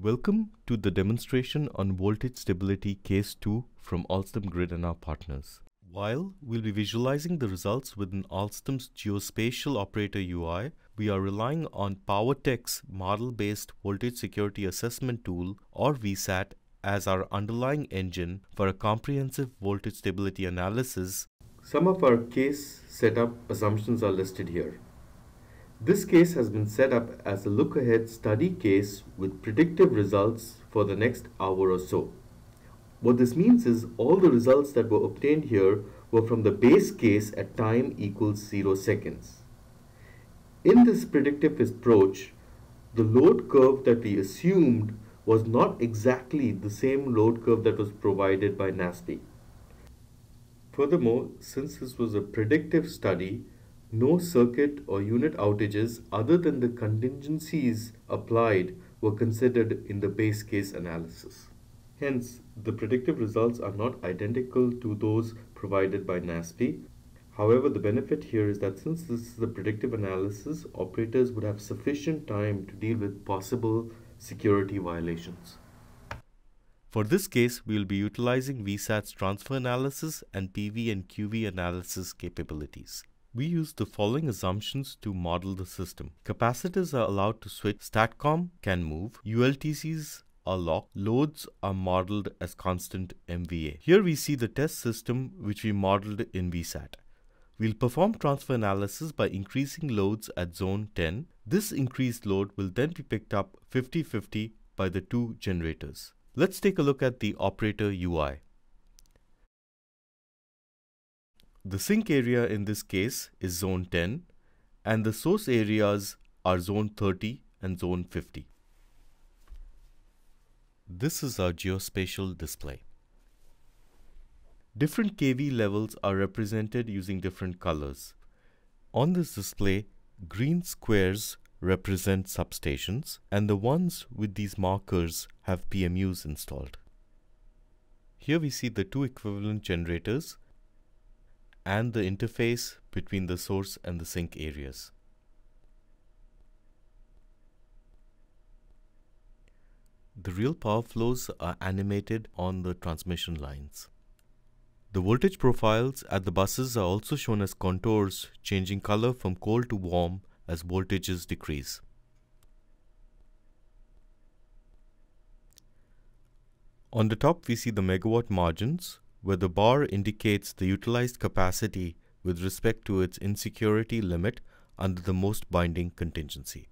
Welcome to the demonstration on voltage stability case 2 from Alstom Grid and our partners. While we'll be visualizing the results within Alstom's geospatial operator UI, we are relying on PowerTech's model-based voltage security assessment tool or VSAT as our underlying engine for a comprehensive voltage stability analysis. Some of our case setup assumptions are listed here. This case has been set up as a look-ahead study case with predictive results for the next hour or so. What this means is all the results that were obtained here were from the base case at time equals 0 seconds. In this predictive approach, the load curve that we assumed was not exactly the same load curve that was provided by NASPI. Furthermore, since this was a predictive study, no circuit or unit outages other than the contingencies applied were considered in the base case analysis. Hence, the predictive results are not identical to those provided by NASPI. However, the benefit here is that since this is a predictive analysis, operators would have sufficient time to deal with possible security violations. For this case, we will be utilizing VSAT's transfer analysis and PV and QV analysis capabilities. We use the following assumptions to model the system. Capacitors are allowed to switch, STATCOM can move, ULTCs are locked, loads are modeled as constant MVA. Here we see the test system which we modeled in VSAT. We'll perform transfer analysis by increasing loads at zone 10. This increased load will then be picked up 50-50 by the two generators. Let's take a look at the operator UI. The sink area in this case is zone 10 and the source areas are zone 30 and zone 50. This is our geospatial display. Different kV levels are represented using different colors. On this display, green squares represent substations and the ones with these markers have PMUs installed. Here we see the two equivalent generators and the interface between the source and the sink areas. The real power flows are animated on the transmission lines. The voltage profiles at the buses are also shown as contours, changing color from cold to warm as voltages decrease. On the top we see the megawatt margins, where the bar indicates the utilized capacity with respect to its insecurity limit under the most binding contingency.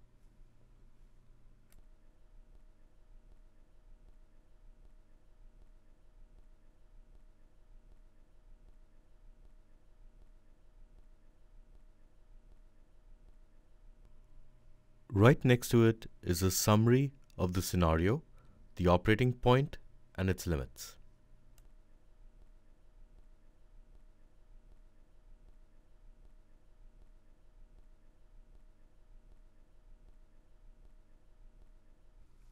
Right next to it is a summary of the scenario, the operating point, and its limits.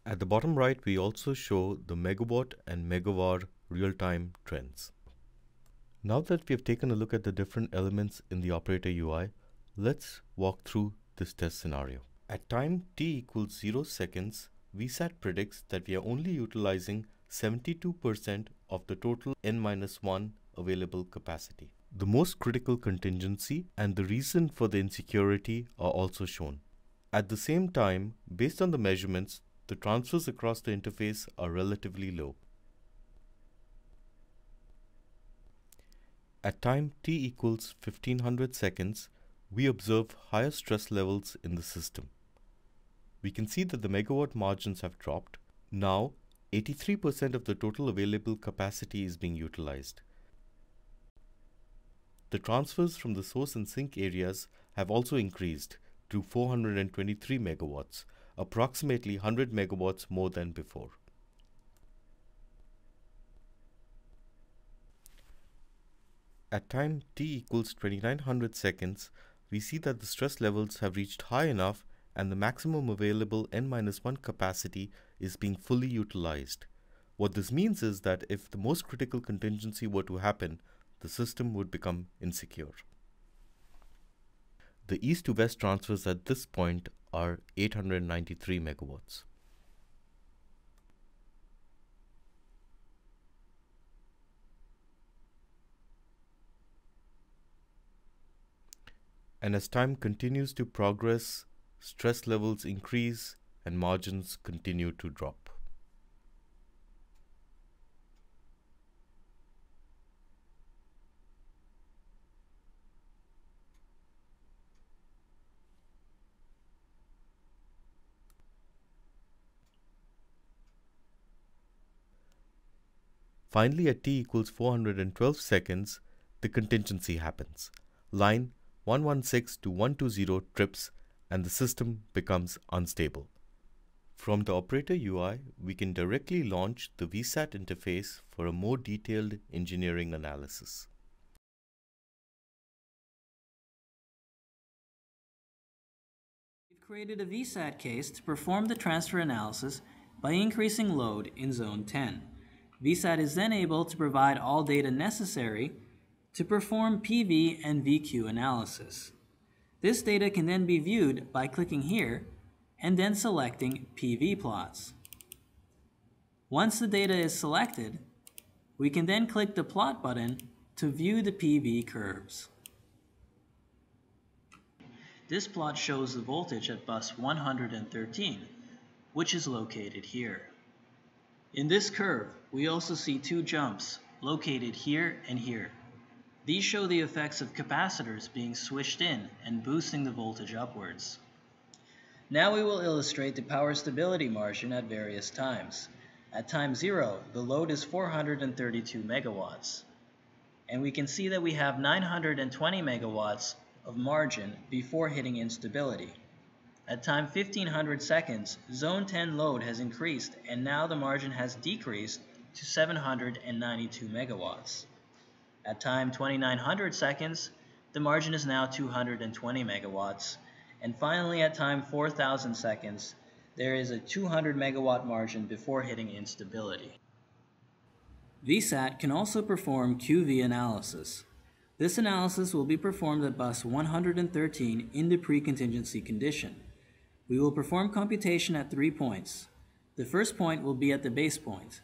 At the bottom right, we also show the megawatt and megavar real-time trends. Now that we have taken a look at the different elements in the operator UI, let's walk through this test scenario. At time t equals 0 seconds, VSAT predicts that we are only utilizing 72% of the total n-1 available capacity. The most critical contingency and the reason for the insecurity are also shown. At the same time, based on the measurements, the transfers across the interface are relatively low. At time t equals 1500 seconds, we observe higher stress levels in the system. We can see that the megawatt margins have dropped. Now, 83% of the total available capacity is being utilized. The transfers from the source and sink areas have also increased to 423 megawatts, approximately 100 megawatts more than before. At time t equals 2900 seconds, we see that the stress levels have reached high enough and the maximum available n-1 capacity is being fully utilized. What this means is that if the most critical contingency were to happen, the system would become insecure. The east to west transfers at this point are 893 megawatts. And as time continues to progress, stress levels increase and margins continue to drop. Finally, at t equals 412 seconds, the contingency happens. Line 116 to 120 trips and the system becomes unstable. From the operator UI, we can directly launch the VSAT interface for a more detailed engineering analysis. We've created a VSAT case to perform the transfer analysis by increasing load in Zone 10. VSAT is then able to provide all data necessary to perform PV and VQ analysis. This data can then be viewed by clicking here and then selecting PV plots. Once the data is selected, we can then click the plot button to view the PV curves. This plot shows the voltage at bus 113, which is located here. In this curve, we also see two jumps located here and here. These show the effects of capacitors being switched in and boosting the voltage upwards. Now we will illustrate the power stability margin at various times. At time 0, the load is 432 megawatts. And we can see that we have 920 megawatts of margin before hitting instability. At time 1500 seconds, Zone 10 load has increased and now the margin has decreased to 792 megawatts. At time 2900 seconds, the margin is now 220 megawatts. And finally at time 4000 seconds, there is a 200 megawatt margin before hitting instability. VSAT can also perform QV analysis. This analysis will be performed at bus 113 in the pre-contingency condition. We will perform computation at 3 points. The first point will be at the base point.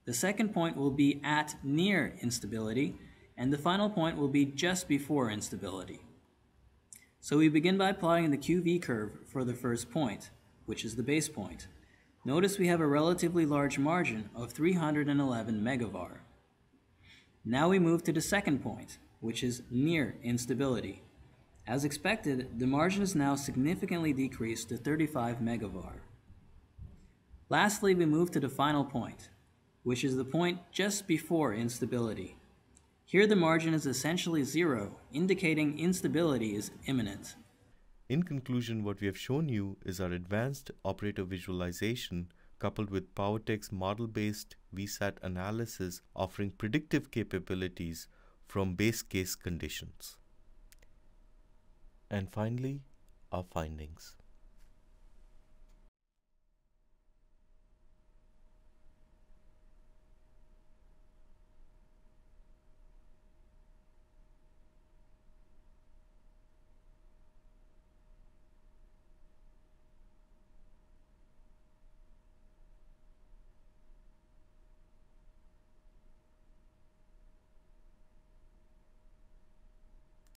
The second point will be at near instability, and the final point will be just before instability. So we begin by plotting the QV curve for the first point, which is the base point. Notice we have a relatively large margin of 311 megavar. Now we move to the second point, which is near instability. As expected, the margin is now significantly decreased to 35 megavar. Lastly, we move to the final point, which is the point just before instability. Here the margin is essentially 0, indicating instability is imminent. In conclusion, what we have shown you is our advanced operator visualization coupled with PowerTech's model-based VSAT analysis offering predictive capabilities from base case conditions. And finally, our findings.